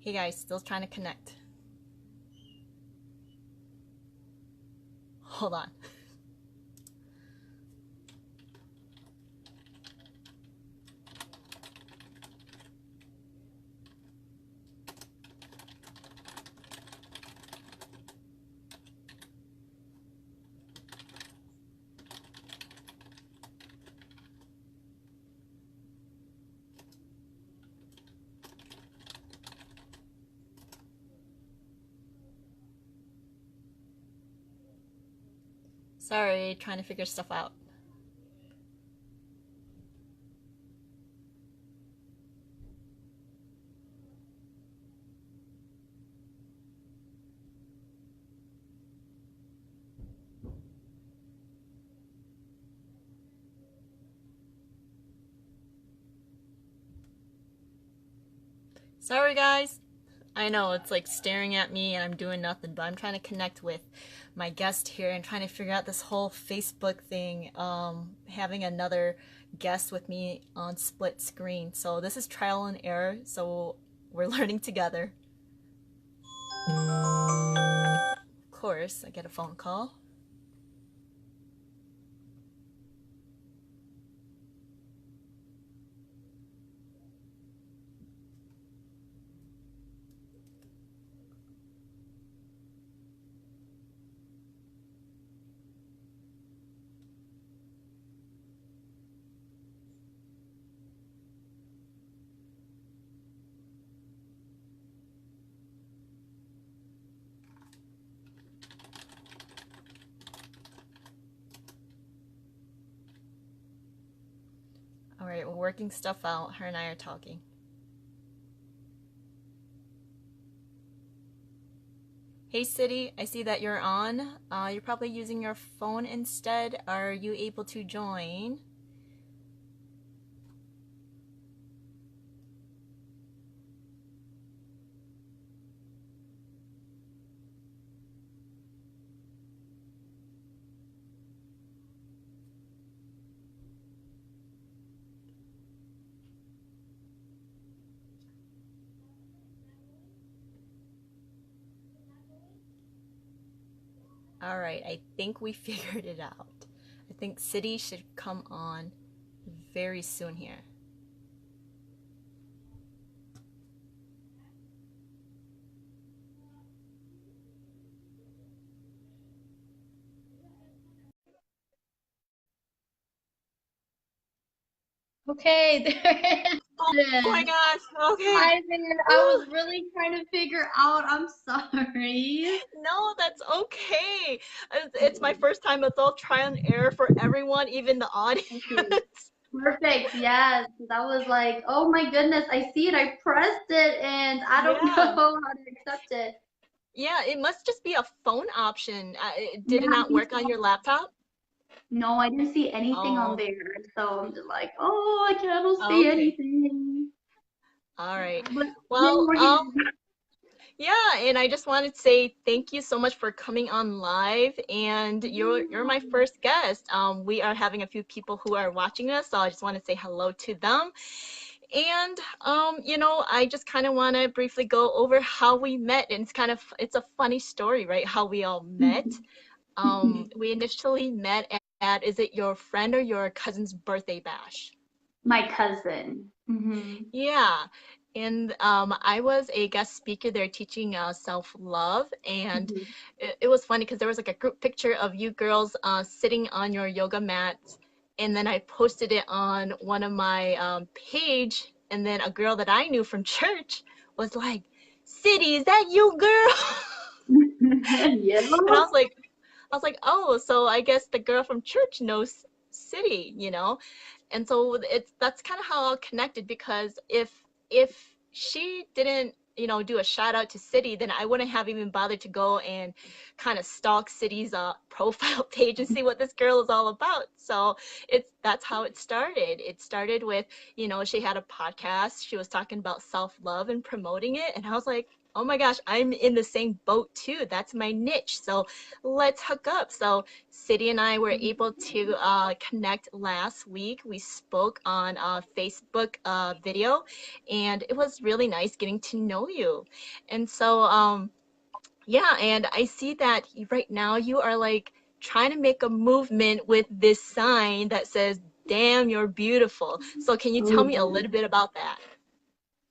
Hey guys, still trying to connect. Hold on. Sorry, trying to figure stuff out. Sorry guys. I know it's like staring at me and I'm doing nothing, but I'm trying to connect with my guest here and trying to figure out this whole Facebook thing, having another guest with me on split screen. So this is trial and error, so we're learning together. Of course, I get a phone call. All right, we're working stuff out. Her and I are talking. Hey Cydi, I see that you're on. You're probably using your phone instead. Are you able to join? All right, I think we figured it out. I think Cydi should come on very soon here. Okay, there Oh it my is. gosh, okay. Hi there. I Woo. was really trying to figure out. I'm sorry. No, that's okay. It's my first time. It's all trial and error for everyone, even the audience. Okay. Perfect. Yes. That was like, oh my goodness, I see it. I pressed it and I don't know Yeah. how to accept it. Yeah, it must just be a phone option. Did Yeah, it I not think work on so. your laptop? No, I didn't see anything on Oh, there. So I'm just like, oh, I cannot see okay. anything. All right. But then Well, we're here. yeah, and I just wanted to say thank you so much for coming on live, and you're my first guest. We are having a few people who are watching us, so I just want to say hello to them. And I just kind of want to briefly go over how we met, and it's a funny story, right? How we all met. We initially met at is it your friend or your cousin's birthday bash? My cousin. Yeah. And I was a guest speaker there teaching self-love. And Hmm. it was funny because there was like a group picture of you girls sitting on your yoga mats. And then I posted it on one of my page. And then a girl that I knew from church was like, Cydi, is that you, girl? Yeah. And I was like, oh, so I guess the girl from church knows Cydi. And so that's kind of how I connected because if she didn't do a shout out to Cydi, then I wouldn't have even bothered to go and kind of stalk Cydi's profile page and see what this girl is all about. So that's how it started. It started with she had a podcast. She was talking about self love and promoting it, and I was like, oh my gosh, I'm in the same boat too. That's my niche. So let's hook up. So Cydi and I were able to connect last week. We spoke on Facebook video, and it was really nice getting to know you. And so, yeah, and I see that right now you are like trying to make a movement with this sign that says, "Damn, you're beautiful." So can you tell me a Oh, little bit about that?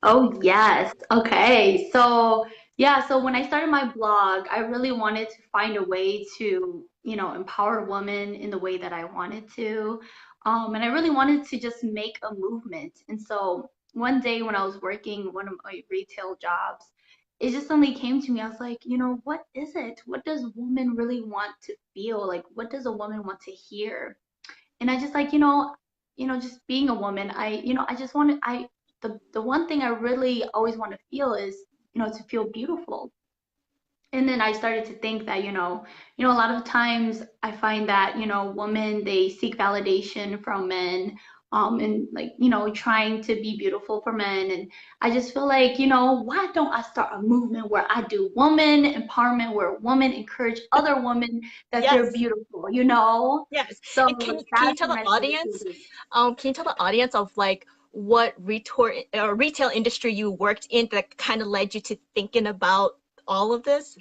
oh yes. Okay. So yeah, so when I started my blog, I really wanted to find a way to, empower women in the way that I wanted to. And I really wanted to just make a movement. And so one day when I was working one of my retail jobs, it just suddenly came to me. I was like, what is it? What does woman really want to feel? Like, what does a woman want to hear? And I just like, just being a woman, I just wanted, the one thing I really always want to feel is, to feel beautiful. And then I started to think that, a lot of times I find that, women, they seek validation from men, and like, trying to be beautiful for men. And I just feel like, why don't I start a movement where I do woman empowerment, where women encourage other women that they're Yes. beautiful? Yes. So And can you that's tell when the I started to audience, do. can you tell the audience of like what retail industry you worked in that kind of led you to thinking about all of this?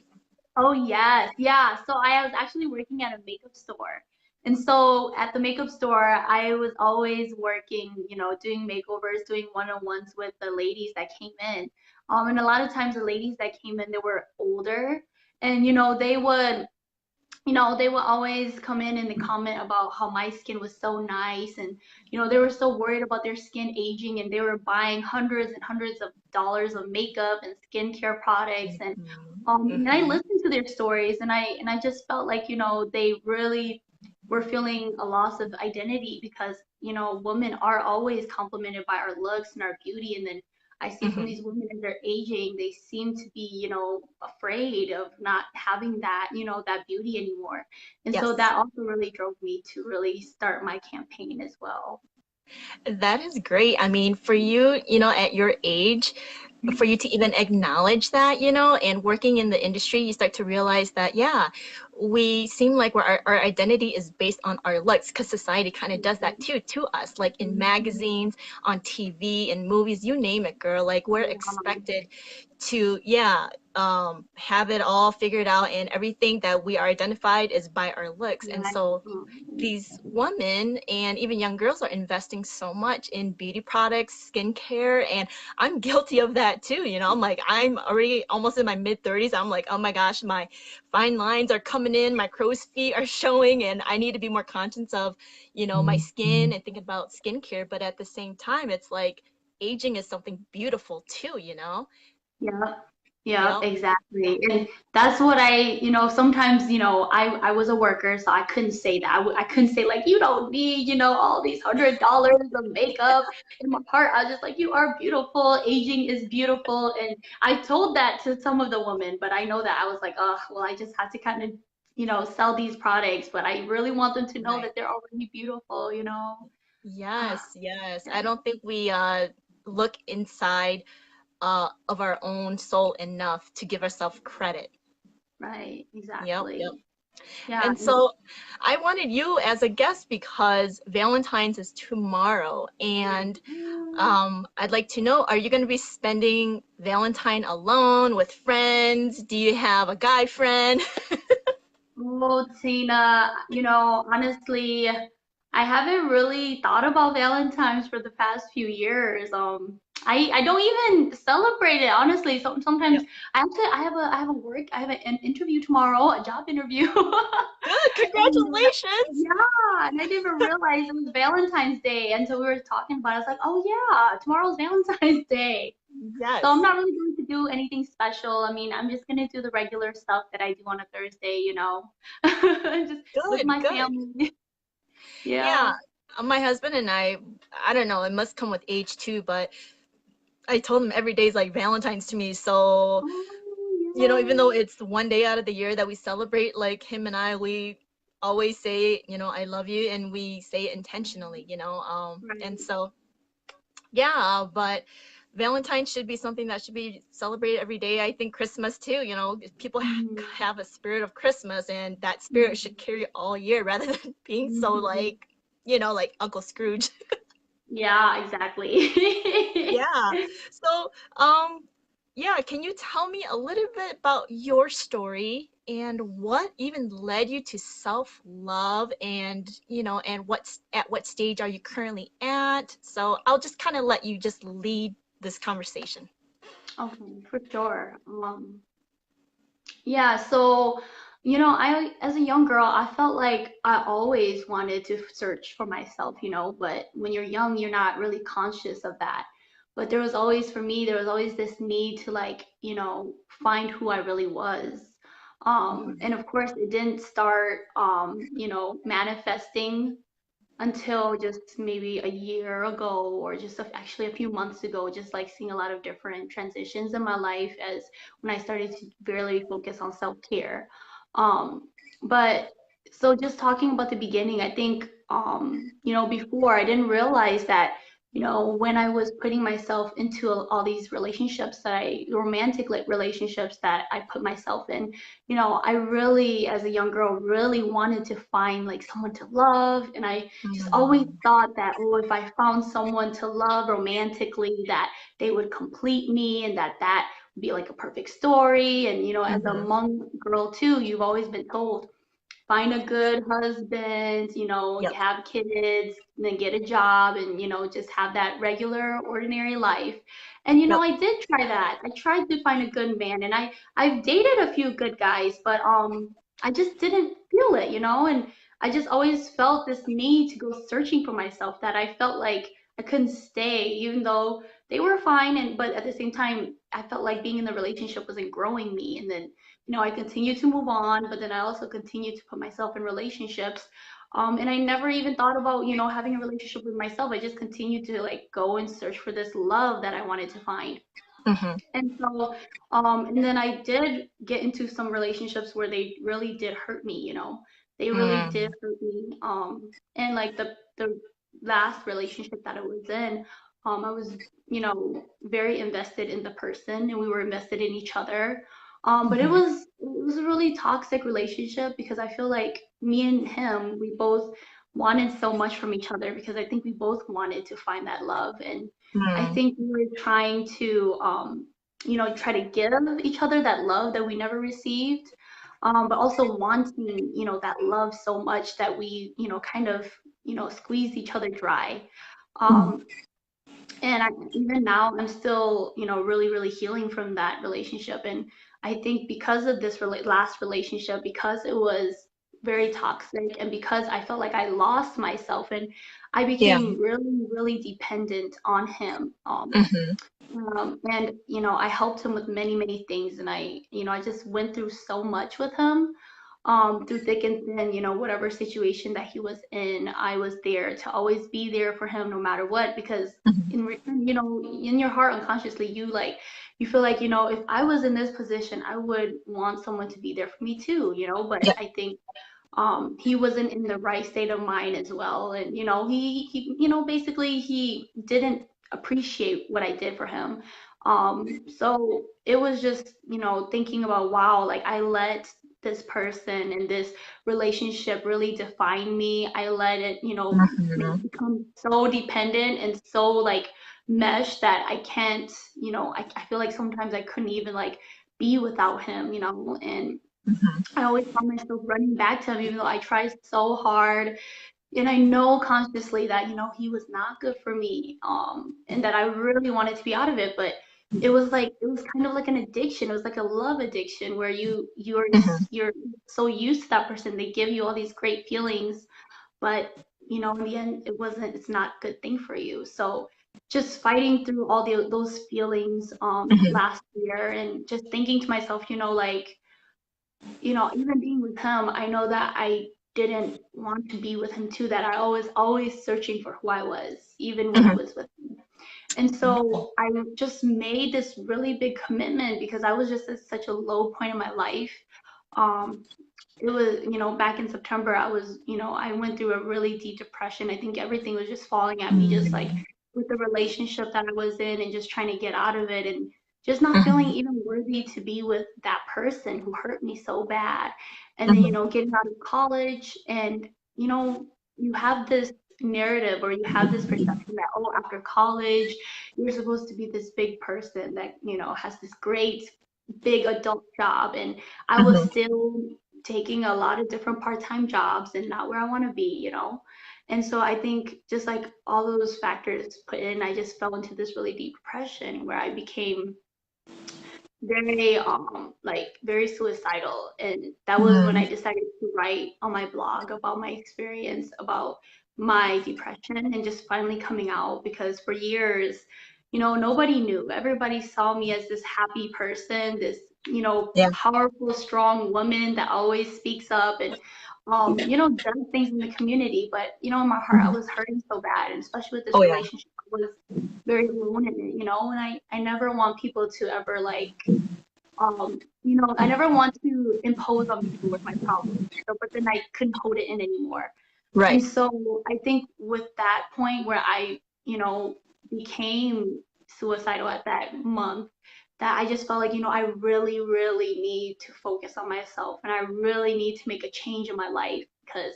Oh yes, yeah. So I was actually working at a makeup store. And so at the makeup store, I was always working, doing makeovers, doing one-on-ones with the ladies that came in. And a lot of times the ladies that came in, they were older, and they would always come in and they comment about how my skin was so nice, and they were so worried about their skin aging, and they were buying hundreds and hundreds of dollars of makeup and skincare products. And Hmm. and I Hmm. listened to their stories, and I just felt like they really were feeling a loss of identity, because women are always complimented by our looks and our beauty, and then I see from Hmm. these women as they're aging, they seem to be, afraid of not having that beauty anymore. And so Yes. that also really drove me to really start my campaign as well. That is great. I mean, for you, at your age, for you to even acknowledge that, and working in the industry, you start to realize that, yeah, we seem like our identity is based on our looks because society kind of does that too to us, like in magazines, on TV, in movies, you name it, girl. Like we're expected to, yeah, have it all figured out, and everything that we are identified is by our looks. And Yeah. so these women and even young girls are investing so much in beauty products, skincare, and I'm guilty of that too. I'm like, I'm already almost in my mid 30s. I'm like, oh my gosh, my fine lines are coming in, my crow's feet are showing, and I need to be more conscious of, my skin and thinking about skincare. But at the same time, it's like aging is something beautiful too. Yeah, yeah, Yep. exactly. And that's what sometimes, I was a worker, so I couldn't say that. I couldn't say, like, you don't need, all these $100 of makeup. In my heart, I was just like, you are beautiful. Aging is beautiful. And I told that to some of the women, but I know that I was like, oh, well, I just had to kind of, sell these products, but I really want them to know Right. that they're already beautiful. Ah, Yes, yes. yeah, I don't think we look inside of our own soul enough to give ourselves credit. right, Yep, yep. exactly. Yeah. And so I wanted you as a guest because Valentine's is tomorrow, and I'd like to know, are you going to be spending Valentine alone with friends? Do you have a guy friend? Oh, Tina, honestly, I haven't really thought about Valentine's for the past few years. I don't even celebrate it, honestly. Sometimes Yep. I have an interview tomorrow, a job interview. Good, And congratulations. yeah, and I didn't even realize it was Valentine's Day until we were talking about it. I was like, oh yeah, tomorrow's Valentine's Day. So I'm Yes. not really going to do anything special. I mean, I'm just gonna do the regular stuff that I do on a Thursday, just with Good, my good. family. Yeah, Yeah. my husband and I don't know, it must come with age too, but I told him every day is like Valentine's to me. So, even though Oh, it's one day out of the year that we celebrate, like him and we always say, I love you, and we say it intentionally. yeah. And Right. so, yeah, but Valentine should be something that should be celebrated every day. I think Christmas too, people Mhm. have a spirit of Christmas, and that spirit should Mhm. carry all year rather than being so Mhm. like, like Uncle Scrooge. Yeah, exactly. Yeah. So, yeah, can you tell me a little bit about your story and what even led you to self-love and, and at what stage are you currently at? So I'll just kind of let you just lead this conversation. Okay, for sure. Yeah, so, as a young girl, I felt like I always wanted to search for myself, but when you're young, you're not really conscious of that. But for me, there was always this need to like, find who I really was. Mhm. And of course, it didn't start, manifesting until just maybe a year ago or just actually a few months ago, just like seeing a lot of different transitions in my life as when I started to really focus on self-care. Um, but so just talking about the beginning, I think, before I didn't realize that, when I was putting myself into all these relationships romantic like relationships that I put myself in, I really, as a young girl, really wanted to find like someone to love. And I just always Mhm. thought that, oh, if I found someone to love romantically, that they would complete me and that would be like a perfect story. And, as a Mhm. Hmong girl too, you've always been told find a good husband, Yep. have kids, and then get a job and, just have that regular, ordinary life. And, Yep. I did try that. I tried to find a good man and I've dated a few good guys, but I just didn't feel it, and I just always felt this need to go searching for myself that I felt like I couldn't stay, even though they were fine but at the same time I felt like being in the relationship wasn't growing me. And then I continue to move on, but then I also continue to put myself in relationships. And I never even thought about, having a relationship with myself. I just continued to like go and search for this love that I wanted to find. Mhm. And so, and then I did get into some relationships where they really did hurt me, they really did Mm. hurt me. And like the last relationship that I was in, I was, very invested in the person and we were invested in each other. But Mhm. it was a really toxic relationship because I feel like me and him, we both wanted so much from each other because I think we both wanted to find that love. And I Mm. think we were trying to, try to give each other that love that we never received, but also wanting, that love so much that we, kind of, squeezed each other dry. Mhm. Um, and even now, I'm still, really, really healing from that relationship. And I think because of this last relationship, because it was very toxic, and because I felt like I lost myself and I Yeah. became really, really dependent on him. Mhm. And I helped him with many, many things, and I just went through so much with him, through thick and thin. Whatever situation that he was in, I was there to always be there for him, no matter what. Because Mhm. in return, in your heart, unconsciously, you feel like, if I was in this position, I would want someone to be there for me too. But Yep. I think he wasn't in the right state of mind as well. And he basically he didn't appreciate what I did for him. So it was just, thinking about, wow, like I let this person and this relationship really define me. I let it, Mhm. become so dependent and so like meshed that I can't, I feel like sometimes I couldn't even like be without him. And Mhm. I always found myself running back to him, even though I tried so hard. And I know consciously that, he was not good for me, and that I really wanted to be out of it. But it was kind of like an addiction. It was like a love addiction where Mhm. you're so used to that person. They give you all these great feelings, but in the end, it's not a good thing for you. So just fighting through all those feelings, Mhm. last year, and just thinking to myself, like, even being with him, I know that I didn't want to be with him too, that I always searching for who I was, even when I Mhm. was with him. And so I just made this really big commitment because I was just at such a low point in my life. Um, it was, back in September, I went through a really deep depression. I think everything was just falling at me, just like Mhm. with the relationship that I was in and just trying to get out of it and just not feeling Mhm. even worthy to be with that person who hurt me so bad. And then, Mhm. getting out of college and, you have this narrative or you have this perception that, oh, after college, you're supposed to be this big person that, has this great big adult job. And I was Mhm. still taking a lot of different part-time jobs and not where I want to be. And so I think just like all those factors put in, I just fell into this really deep depression where I became very like very suicidal. And that was when I Mhm. decided to write on my blog about my experience about my depression and just finally coming out because for years, nobody knew. Everybody saw me as this happy person, this, Yeah. powerful, strong woman that always speaks up and does things in the community. But, in my heart, I Mhm. was hurting so bad. And especially with Oh this yeah. relationship, I was very alone in it, and I never want people to ever like I never want to impose on people with my problems. So, but then I couldn't hold it in anymore. And Right. so I think with that point where I, became suicidal at that month, that I just felt like, I really, really need to focus on myself and I really need to make a change in my life because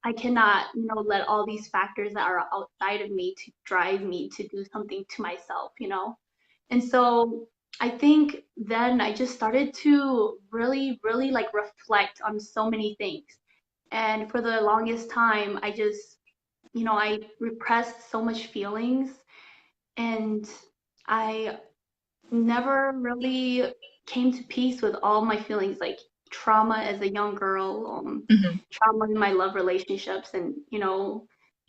I cannot, let all these factors that are outside of me to drive me to do something to myself. And so I think then I just started to really, really like reflect on so many things. And for the longest time, I just, I repressed so much feelings and I never really came to peace with all my feelings, like trauma as a young girl, Mhm. trauma in my love relationships. And,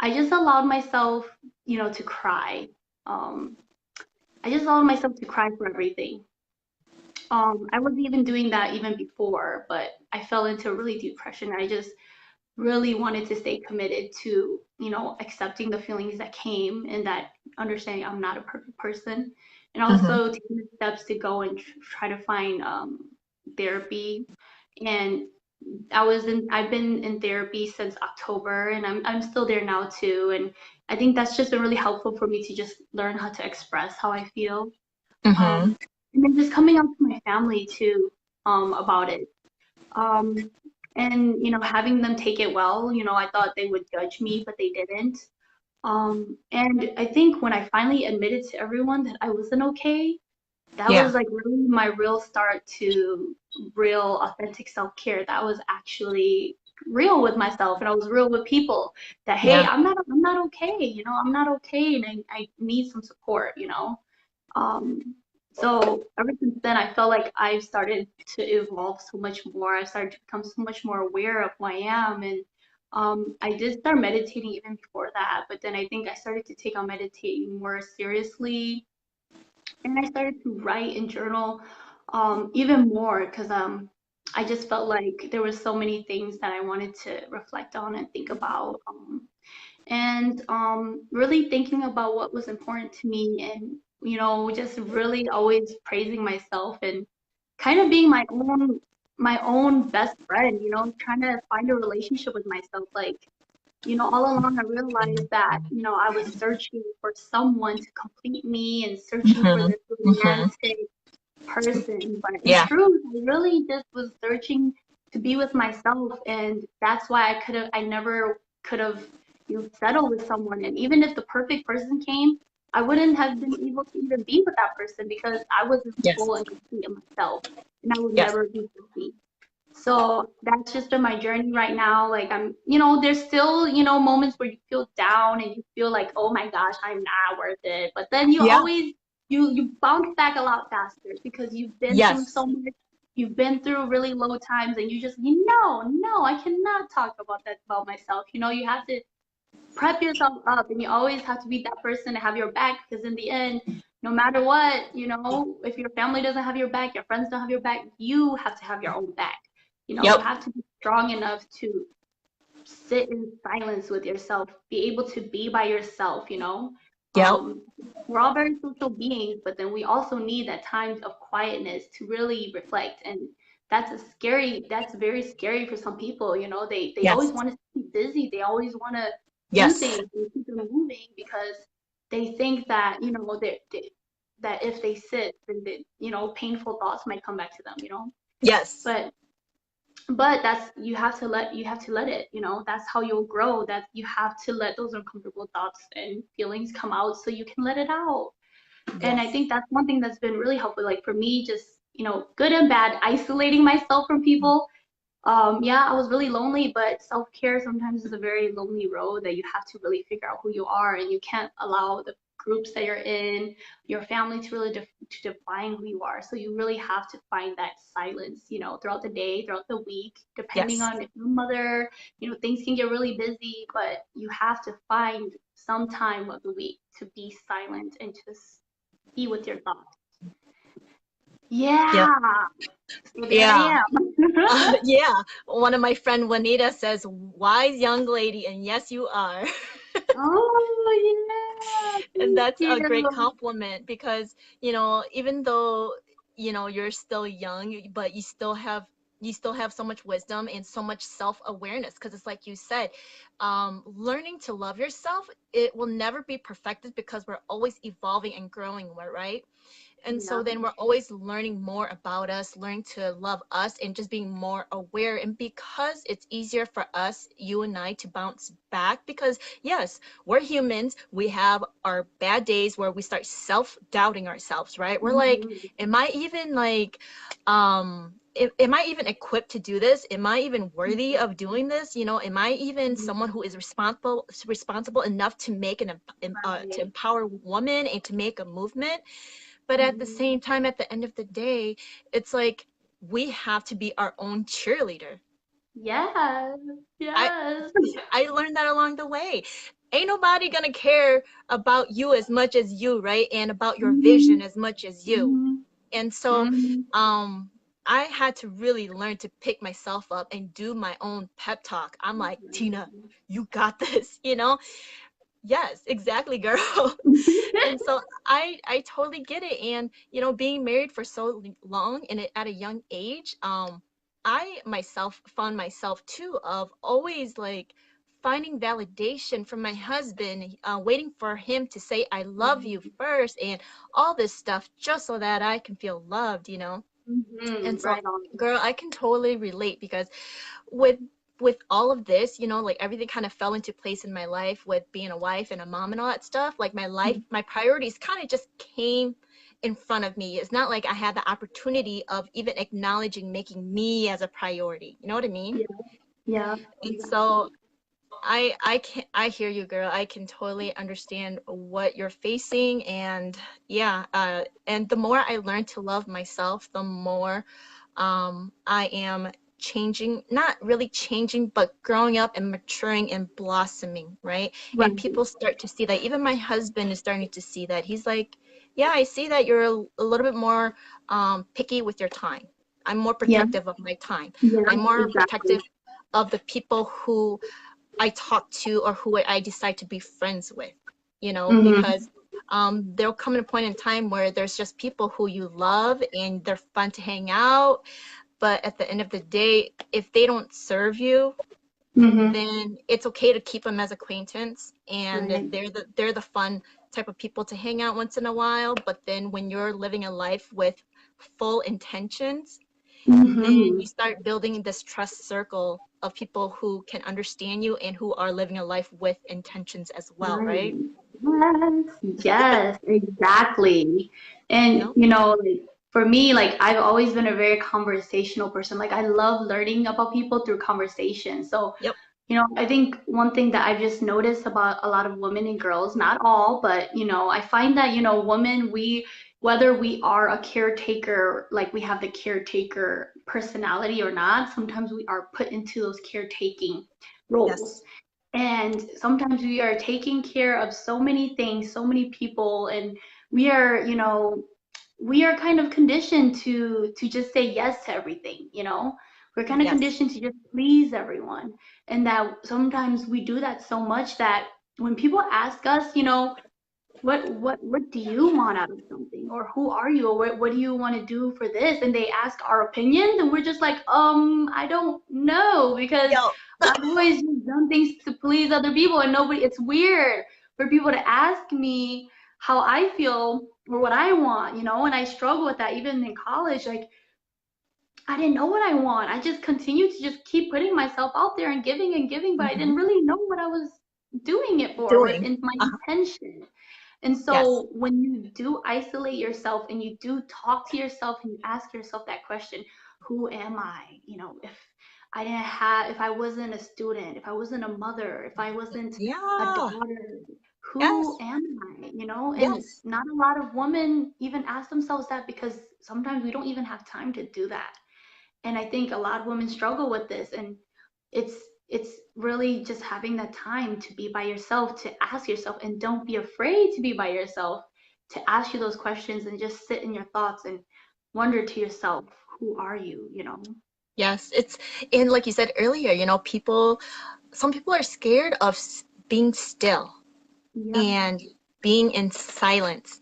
I just allowed myself, to cry. Um, I just allowed myself to cry for everything. I was even doing that even before, but I fell into a really deep depression. I just really wanted to stay committed to, accepting the feelings that came and that understanding I'm not a perfect person. And Mhm. also taking the steps to go and try to find therapy. And I've been in therapy since October and I'm still there now too. And I think that's just been really helpful for me to just learn how to express how I feel. Mhm. Um, and then just coming out to my family too, about it. Um, and having them take it well. I thought they would judge me, but they didn't. And I think when I finally admitted to everyone that I wasn't okay, that Yeah. was like really my real start to real authentic self-care. That was actually real with myself and I was real with people that hey, Yeah. I'm not okay, I'm not okay and I need some support. Um, so ever since then, I felt like I've started to evolve so much more. I started to become so much more aware of who I am. And I did start meditating even before that, but then I think I started to take on meditating more seriously. And I started to write and journal even more because I just felt like there were so many things that I wanted to reflect on and think about. And really thinking about what was important to me and just really always praising myself and kind of being my own best friend, trying to find a relationship with myself. Like, all along I realized that, I was searching for someone to complete me and searching for Mhm. this Mhm. romantic person. But in Yeah. truth, I really just was searching to be with myself. And that's why I never could have, settled with someone. And even if the perfect person came, I wouldn't have been able to even be with that person because I wasn't Yes. full and complete in myself. And I would Yes. never be happy. So that's just been my journey right now. Like there's still, moments where you feel down and you feel like, oh my gosh, I'm not worth it. But then you Yeah. always you bounce back a lot faster because you've been through Yes. so much. You've been through really low times and no, I cannot talk about that about myself. You have to prep yourself up and you always have to be that person to have your back because in the end, no matter what, if your family doesn't have your back, your friends don't have your back, you have to have your own back. You Yep. have to be strong enough to sit in silence with yourself, be able to be by yourself. Yep. Um, we're all very social beings, but then we also need that time of quietness to really reflect. And that's very scary for some people. They always Yes. want to be busy. They always want to do Yes. things and keep them moving because they think that, that if they sit, then painful thoughts might come back to them, Yes. but that's, you have to let it, that's how you'll grow, that you have to let those uncomfortable thoughts and feelings come out so you can let it out. And I Yes. think that's one thing that's been really helpful, like for me, just, good and bad, isolating myself from people. Yeah, I was really lonely, but self-care sometimes is a very lonely road that you have to really figure out who you are, and you can't allow the groups that you're in, your family to really to define who you are. So you really have to find that silence, throughout the day, throughout the week, depending Yes. on if you're a mother, things can get really busy, but you have to find some time of the week to be silent and just be with your thoughts. Yep. Yeah, so there I Yeah. am. Yeah. One of my friend Juanita says, "Wise young lady," and yes, you are. Oh, yeah. And Thank that's a great you. compliment because, even though, you're still young, but you still have so much wisdom and so much self-awareness, because it's like you said, learning to love yourself, it will never be perfected because we're always evolving and growing, right? And Yeah. so then we're always learning more about us, learning to love us, and just being more aware. And because it's easier for us, you and I, to bounce back, because yes, we're humans. We have our bad days where we start self-doubting ourselves, right? We're like, Mhm. am I even like, am I even equipped to do this? Am I even worthy of doing this? Am I even someone who is responsible enough to make to Right. empower a woman and to make a movement? But at the Mhm. same time, at the end of the day, it's like we have to be our own cheerleader. Yes. I Yes. I learned that along the way. Ain't nobody gonna care about you as much as you, right? And about your vision Mhm. as much as you. Mhm. And so, Mhm. um, I had to really learn to pick myself up and do my own pep talk. I'm like, Tina, you got this, Yes, exactly, girl. And so I totally get it. And being married for so long and at a young age, I myself found myself too of always like finding validation from my husband, waiting for him to say I love you first and all this stuff just so that I can feel loved. And Mhm. so, Right on. girl, I can totally relate because with with all of this, like everything kind of fell into place in my life with being a wife and a mom and all that stuff. Like my priorities kind of just came in front of me. It's not like I had the opportunity of even acknowledging making me as a priority. You know what I mean? Yeah. Yeah. And Exactly. so I hear you, girl. I can totally understand what you're facing. And yeah, and the more I learn to love myself, the more I am changing, not really changing, but growing up and maturing and blossoming, right? And Right. people start to see that. Even my husband is starting to see that. He's like, yeah, I see that you're a little bit more picky with your time. I'm more Yeah. protective of my time. Yeah. I'm more Exactly. protective of the people who I talk to or who I decide to be friends with, Mhm. because there'll come a point in time where there's just people who you love and they're fun to hang out, but at the end of the day, if they don't serve you, Mhm. then it's okay to keep them as acquaintance, and Right. they're the fun type of people to hang out once in a while. But then when you're living a life with full intentions, then Mhm. you start building this trust circle of people who can understand you and who are living a life with intentions as well, right? Right. Yes, yes, exactly. And Yep. like for me, like I've always been a very conversational person. Like I love learning about people through conversation. So, Yep. I think one thing that I've just noticed about a lot of women and girls, not all, but I find that, women, whether we are a caretaker, like we have the caretaker personality or not, sometimes we are put into those caretaking roles. Yes. And sometimes we are taking care of so many things, so many people, and we are, we are kind of conditioned to just say yes to everything. We're kind of Yes. conditioned to just please everyone. And that sometimes we do that so much that when people ask us, what do you want out of something, or who are you, or what do you want to do for this, and they ask our opinions, and we're just like, I don't know, because Yo. I've always just done things to please other people, and nobody, it's weird for people to ask me how I feel or what I want, and I struggle with that even in college. Like, I didn't know what I want. I just continued to just keep putting myself out there and giving, but I didn't Hmm. really know what I was doing it for, what Doing. in my Uh-huh. intention. And Yes. so when you do isolate yourself and you do talk to yourself and you ask yourself that question, who am I? If I wasn't a student, if I wasn't a mother, if I wasn't a Yeah. daughter, who Yes. am I? And Yes. not a lot of women even ask themselves that because sometimes we don't even have time to do that. And I think a lot of women struggle with this, and it's it's really just having that time to be by yourself, to ask yourself, and don't be afraid to be by yourself, to ask you those questions and just sit in your thoughts and wonder to yourself, who are you? Yes. It's, and like you said earlier, some people are scared of being still Yep. and being in silence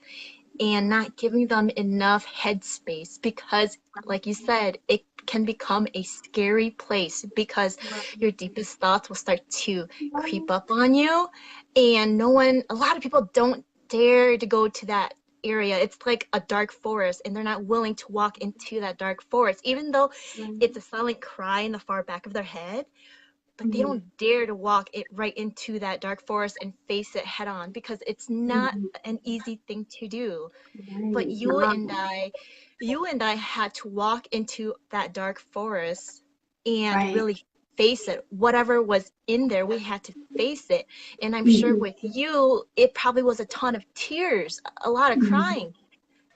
and not giving them enough headspace because, like you said, it can become a scary place because Right. your deepest thoughts will start to creep up on you. And a lot of people don't dare to go to that area. It's like a dark forest, and they're not willing to walk into that dark forest, even though Right. it's a silent cry in the far back of their head, but they Mhm. don't dare to walk it right into that dark forest and face it head on because it's not Mhm. an easy thing to do. But Right. you and I had to walk into that dark forest and Right. really face it. Whatever was in there, we had to face it. And I'm sure Mhm. with you, it probably was a ton of tears, a lot of Mhm. crying.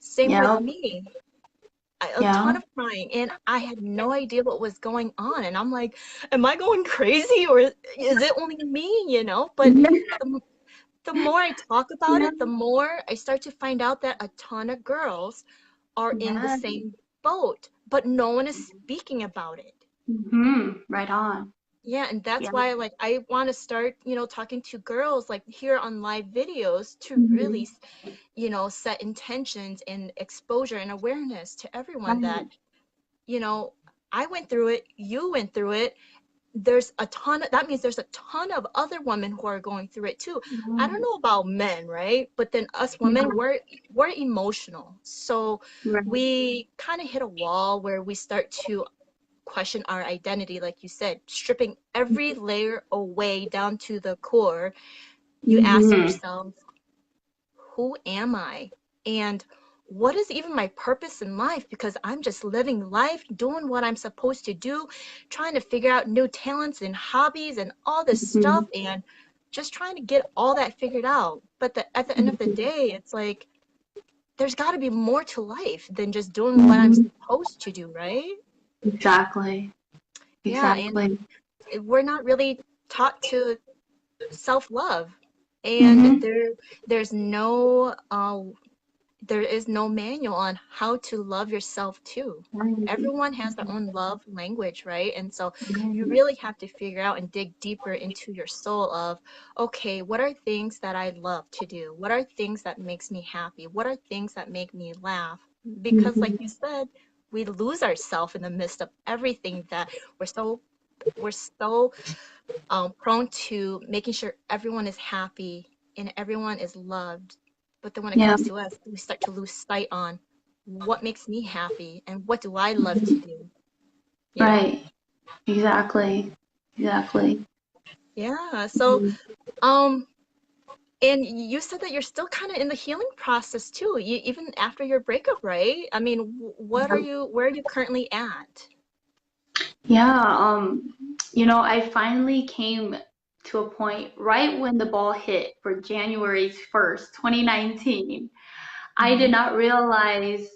Same with Yeah. me, a ton Yeah. of crying, and I had no idea what was going on. And I'm like, am I going crazy or is it only me? But the, the more I talk about Yeah. it, the more I start to find out that a ton of girls are in the Yeah. same boat, but no one is speaking about it. Right on. Yeah, and Yeah. that's why like I want to start, talking to girls like here on live videos to really, Mhm. set intentions and exposure and awareness to everyone that, Right. you know, I went through it, you went through it. That means there's a ton of other women who are going through it too. I don't Right. know about men, right? But then us women, Yeah. we're emotional. So Right. we kind of hit a wall where we start to question our identity, like you said, stripping every layer away down to the core. You ask Mhm. yourself, who am I? And what is even my purpose in life? Because I'm just living life, doing what I'm supposed to do, trying to figure out new talents and hobbies and all this stuff, Mhm. and just trying to get all that figured out. But at the end of the Mhm. day, it's like there's got to be more to life than just doing what I'm Mhm. supposed to do, right? Exactly. Yeah, and Exactly. we're not really taught to self-love, and Mhm. there is no manual on how to love yourself too. Right. Everyone has their own love language, right? And so you Right. really have to figure out and dig deeper into your soul of, okay, what are things that I love to do? What are things that makes me happy? What are things that make me laugh? Because like Mhm. you said, we lose ourselves in the midst of everything that we're so prone to making sure everyone is happy and everyone is loved. But then when it Yeah. comes to us, we start to lose sight on what makes me happy and what do I love to Mhm. do, you know? Right. Exactly. Exactly. Yeah. So, Mhm. um, and you said that you're still kind of in the healing process too, even after your breakup, right? I mean, where are you currently at? Yeah, I finally came to a point right when the ball hit for January 1st, 2019. I did Mm-hmm. not realize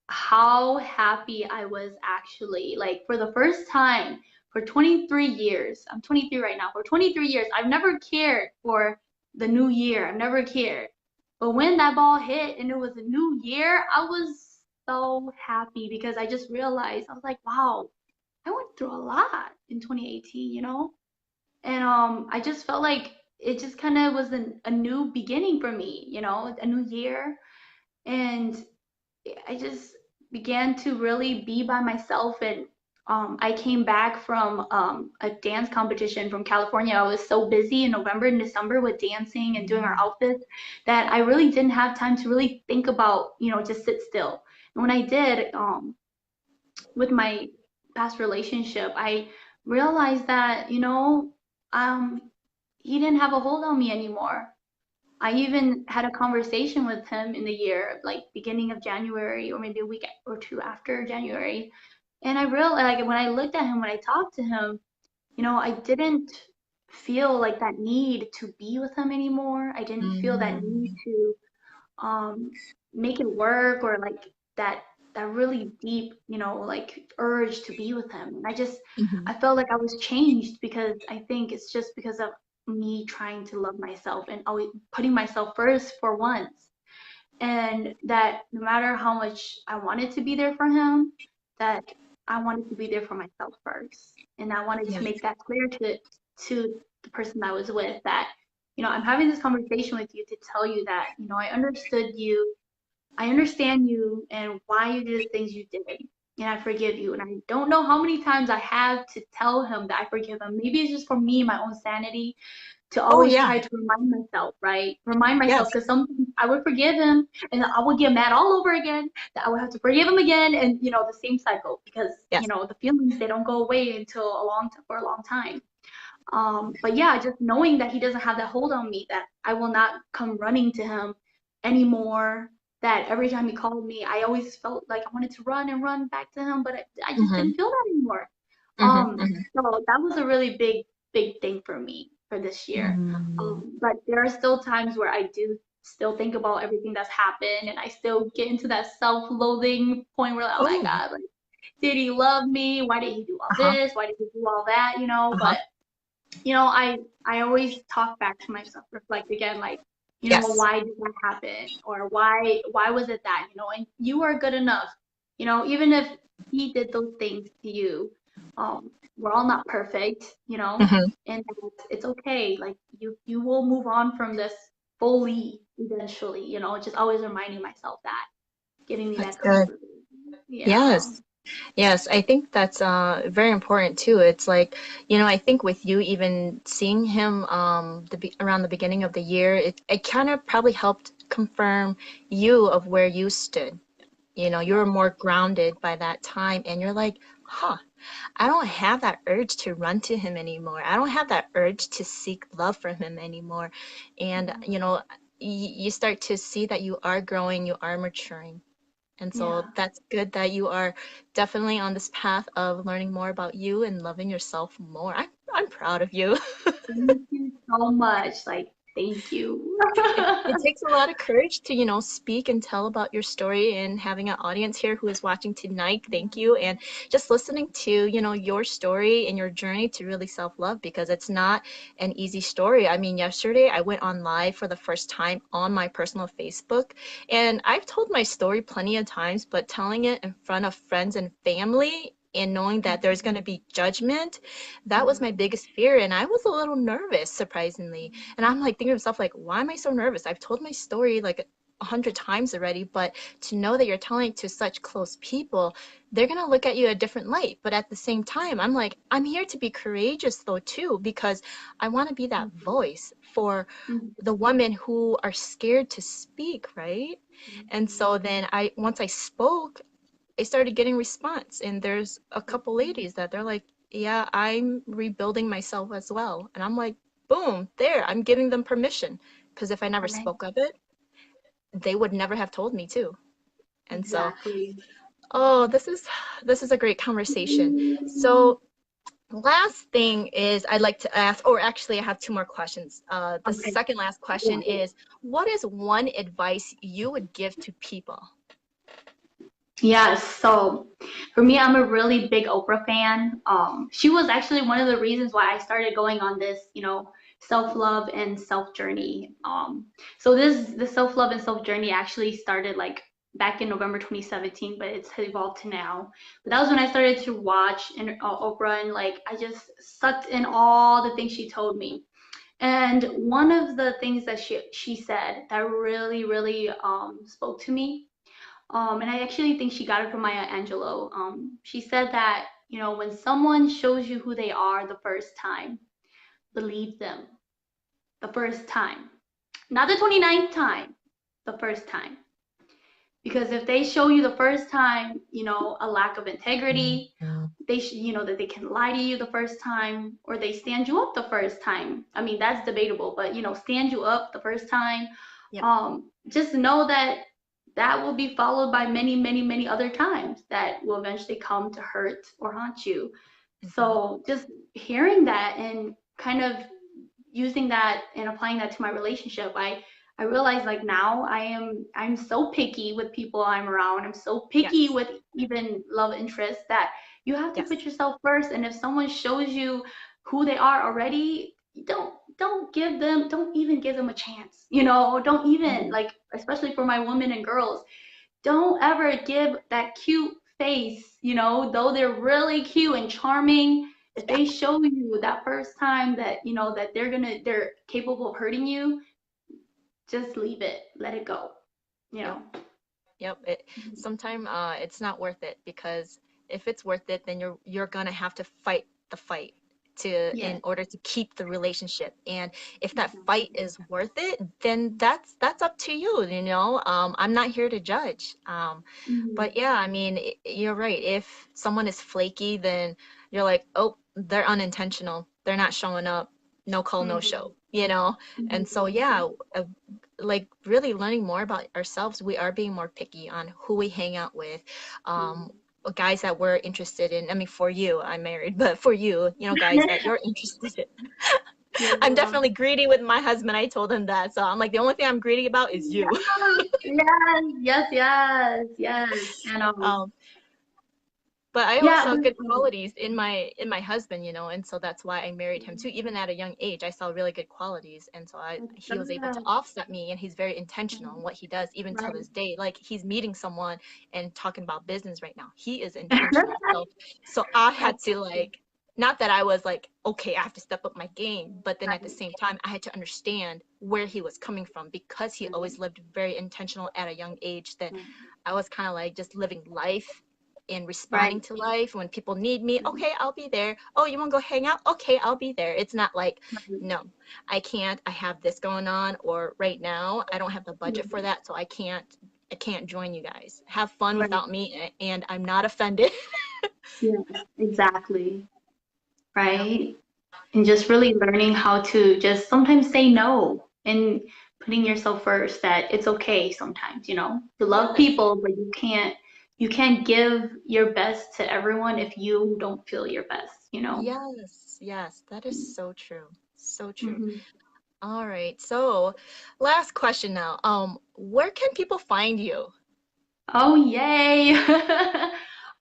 how happy I was actually. Like for the first time for 23 years, I'm 23 right now. For 23 years, I've never cared for the new year. I've never cared. But when that ball hit and it was a new year, I was so happy because I just realized I was like, wow, I went through a lot in 2018, And I just felt like it just kind of was a new beginning for me, a new year. And I just began to really be by myself and I came back from a dance competition from California. I was so busy in November and December with dancing and doing our outfits that I really didn't have time to really think about, just sit still. And when I did, with my past relationship, I realized that, um, he didn't have a hold on me anymore. I even had a conversation with him in the year, like beginning of January or maybe a week or two after January. And I realized, like, when I looked at him, when I talked to him, I didn't feel like that need to be with him anymore. I didn't feel that need Mm-hmm. to um make it work, or like that really deep, like urge to be with him. And I felt like I was changed, because I think it's just because of me trying to love myself and always putting myself first for once. And that no matter how much I wanted to be there for him, that I wanted to be there for myself first. And I wanted to Yes. make that clear to the person I was with, that, I'm having this conversation with you to tell you that, I understood you, I understand you and why you did the things you did. And I forgive you. And I don't know how many times I have to tell him that I forgive him. Maybe it's just for me, my own sanity, to Oh always yeah. try to remind myself, right? Remind myself, Yes. because sometimes I would forgive him and I would get mad all over again, that I would have to forgive him again, and the same cycle, because Yes. the feelings, they don't go away until for a long time. But yeah, just knowing that he doesn't have that hold on me, that I will not come running to him anymore. That every time he called me, I always felt like I wanted to run and run back to him, but I just Mm-hmm. didn't feel that anymore. Mm-hmm. So that was a really big thing for me for this year. Mm-hmm. But there are still times where I do still think about everything that's happened, and I still get into that self-loathing point where, oh my Oh. God, like, did he love me? Why did he do all Uh-huh. this? Why did he do all that? Uh-huh. But I always talk back to myself, reflect again, like, Yes. why did that happen? Or why was it that, and you are good enough. Even if he did those things to you, we're all not perfect, Mm-hmm. and it's okay. Like, you will move on from this fully eventually, just always reminding myself that, giving me That's that good. comfort. Yeah. Yes. Yes, I think that's very important too. It's like, I think with you even seeing him around the beginning of the year, it kind of probably helped confirm you of where you stood. You were more grounded by that time, and you're like, huh, I don't have that urge to run to him anymore. I don't have that urge to seek love from him anymore. And, you start to see that you are growing, you are maturing. And so Yeah. that's good that you are definitely on this path of learning more about you and loving yourself more. I'm proud of you. Thank you so much. Like, thank you. It takes a lot of courage to, speak and tell about your story, and having an audience here who is watching tonight. Thank you. And just listening to, your story and your journey to really self-love, because it's not an easy story. I mean, yesterday I went on live for the first time on my personal Facebook, and I've told my story plenty of times, but telling it in front of friends and family and knowing that there's going to be judgment, that was my biggest fear. And I was a little nervous, surprisingly. And I'm like thinking to myself, like, why am I so nervous? I've told my story like 100 times already, but to know that you're telling it to such close people, they're gonna look at you a different light. But at the same time, I'm like, I'm here to be courageous though too, because I want to be that voice for the women who are scared to speak, right? And so then once I spoke, I started getting response, and there's a couple ladies that they're like, yeah, I'm rebuilding myself as well. And I'm like, boom, there, I'm giving them permission. Because if I never Right. spoke of it, they would never have told me to. And so, Exactly. oh, this is a great conversation. So last thing is I'd like to ask, or actually I have two more questions. The Okay. second last question is, what is one advice you would give to people? Yes, so for me, I'm a really big Oprah fan. She was actually one of the reasons why I started going on this, self-love and self-journey. So the self-love and self-journey actually started like back in November 2017, but it's evolved to now. But that was when I started to watch Oprah, and like I just sucked in all the things she told me. And one of the things that she said that really spoke to me, and I actually think she got it from Maya Angelou. She said that, When someone shows you who they are the first time, believe them the first time. Not the 29th time, the first time. Because if they show you the first time, a lack of integrity, that they can lie to you the first time, or they stand you up the first time. I mean, that's debatable, but stand you up the first time. Yep. Just know that that will be followed by many, many, many other times that will eventually come to hurt or haunt you. Hmm. So just hearing that and kind of using that and applying that to my relationship, I realize like now I'm so picky with people I'm around. I'm so picky Yes. with even love interests that you have to Yes. put yourself first. And if someone shows you who they are already, don't even give them a chance. Don't even Hmm. like, especially for my women and girls, don't ever give that cute face, though they're really cute and charming. If Yeah. they show you that first time that, that they're capable of hurting you, just leave it, let it go, you Yep. know. Yep. Sometime it's not worth it because if it's worth it, then you're gonna have to fight the fight to Yeah. in order to keep the relationship. And if that fight Exactly. is worth it, then that's up to you, you know. I'm not here to judge. Mhm. But yeah, I mean, you're right. If someone is flaky, then you're like, oh, they're unintentional. They're not showing up. No call, no show, Mhm. you know? And so, Mhm. yeah, like really learning more about ourselves, we are being more picky on who we hang out with. Um, Guys that we're interested in. I mean, for you, I'm married, but for you, you know, guys that you're interested in. I'm Yeah. definitely greedy with my husband. I told him that. So I'm like, the only thing I'm greedy about is you. Yes, yes, yes, yes. And Um, but I always yeah, saw we, good qualities in my husband, you know, and so that's why I married him too. Even at a young age, I saw really good qualities, and so it's he was able to good. offset me, and he's very intentional in what he does, even till Right. this day. Like he's meeting someone and talking about business right now. He is intentional. So I had That's to like, not that I was like, okay, I have to step up my game, but then at the same time, I had to understand where he was coming from because he always right. lived very intentional at a young age. That I was kind of like just living life and Right. responding to life. When people need me, okay, I'll be there. Oh, you want to go hang out? Okay, I'll be there. It's not like, no, I can't. I have this going on, or right now I don't have the budget for that, so I can't join you guys. Have fun Right. without me, and I'm not offended. Yeah, exactly. Yeah. Right. And just really learning how to just sometimes say no and putting yourself first, that it's okay sometimes, to love Yes. people, but you can't give your best to everyone if you don't feel your best. Yes. Yes. That is so true. So true. Hmm. All right. So, last question now. Where can people find you? Oh, yay.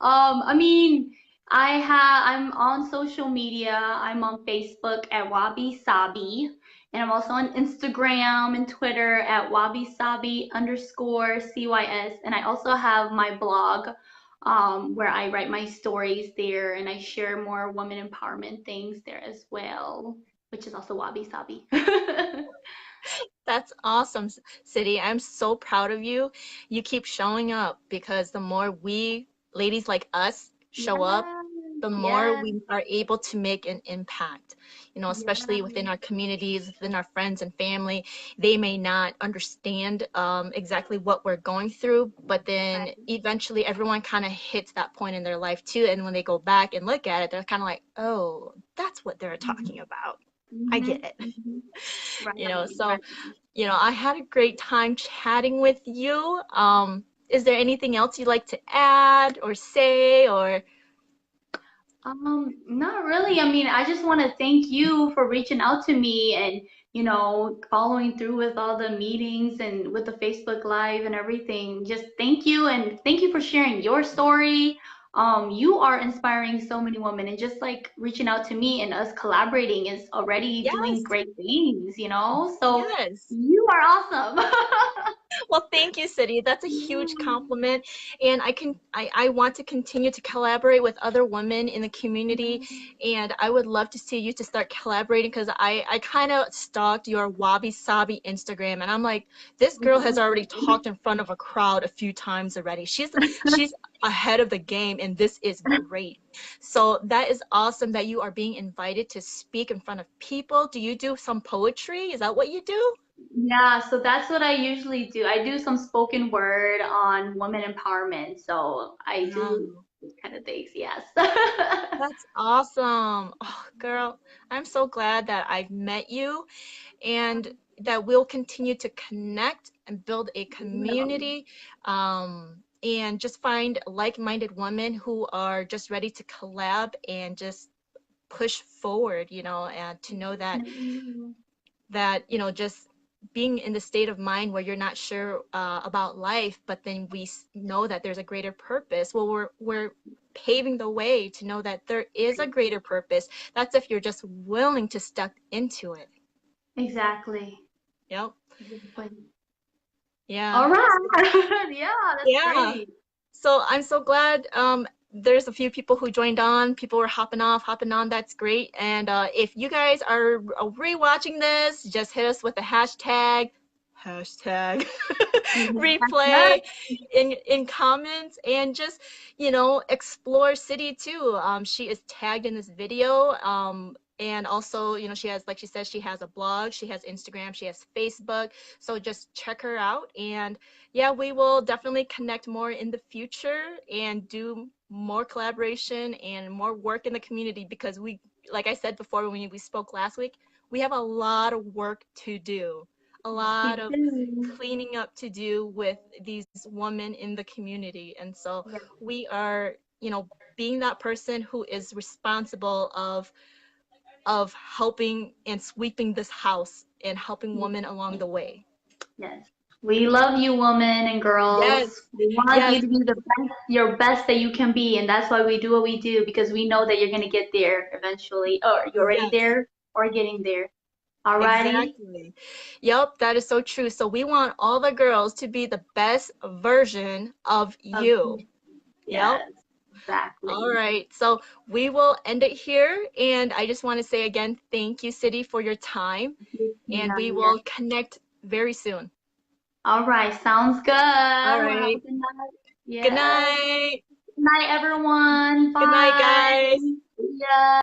I mean, I'm on social media. I'm on Facebook at Wabi Sabi, and I'm also on Instagram and Twitter at Wabi Sabi underscore CYS. And I also have my blog, where I write my stories there and I share more women empowerment things there as well, which is also Wabi Sabi. That's awesome, Cydi. I'm so proud of you. You keep showing up because the more we, ladies like us, show up, Yes, the more yes, we are able to make an impact. You know, especially yes. within our communities, within our friends and family. They may not understand exactly what we're going through, but then Right. eventually everyone kind of hits that point in their life too. And when they go back and look at it, they're kind of like, oh, that's what they're talking about. I Mm-hmm. get it. Mm-hmm. Right, You know, right. so you know, I had a great time chatting with you. Is there anything else you'd like to add or say or Not really. I mean, I just want to thank you for reaching out to me and, following through with all the meetings and with the Facebook Live and everything. Just thank you, and thank you for sharing your story. You are inspiring so many women, and just like reaching out to me and us collaborating is already doing yes, great things. So yes. you are awesome. Well, thank you, Cydi. That's a huge compliment. And I want to continue to collaborate with other women in the community. And I would love to see you to start collaborating because I kind of stalked your Wabi Sabi Instagram and I'm like, this girl has already talked in front of a crowd a few times already. She's ahead of the game and this is great. So that is awesome that you are being invited to speak in front of people. Do you do some poetry? Is that what you do? Yeah, so that's what I usually do. I do some spoken word on women empowerment. So I do Wow. these kind of things, yes. That's awesome. Oh, girl, I'm so glad that I've met you and that we'll continue to connect and build a community and just find like-minded women who are just ready to collab and just push forward, and to know that just being in the state of mind where you're not sure about life, but then we know that there's a greater purpose. Well, we're paving the way to know that there is a greater purpose. That's if you're just willing to step into it. Exactly. Yep. Exactly. Yeah. All right. Yeah, that's Yeah. great. So I'm so glad there's a few people who joined on. People were hopping off, hopping on. That's great. And if you guys are rewatching this, just hit us with the hashtag replay in comments and just explore Cydi too. She is tagged in this video. And also, she has, like she says, she has a blog, she has Instagram, she has Facebook. So just check her out. And yeah, we will definitely connect more in the future and do more collaboration and more work in the community because like I said before when we spoke last week, we have a lot of work to do, a lot We of do. cleaning up to do with these women in the community. And so Yeah. we are, being that person who is responsible of helping and sweeping this house and helping women along the way. Yes. We love you, women and Yes, girls. We want yes, you to be the best, your best that you can be, and that's why we do what we do because we know that you're gonna get there eventually, or you're already yes. there, or getting there. Alrighty? Exactly. Yep, that is so true. So we want all the girls to be the best version of Of you. Yep. yes, All exactly. right. So we will end it here. And I just want to say again, thank you, Cydi, for your time. And we Yeah. will connect very soon. All right, sounds good. All Well, have a right. good night. Good Yes. night. Good night, everyone. Good night, Bye. guys. See ya.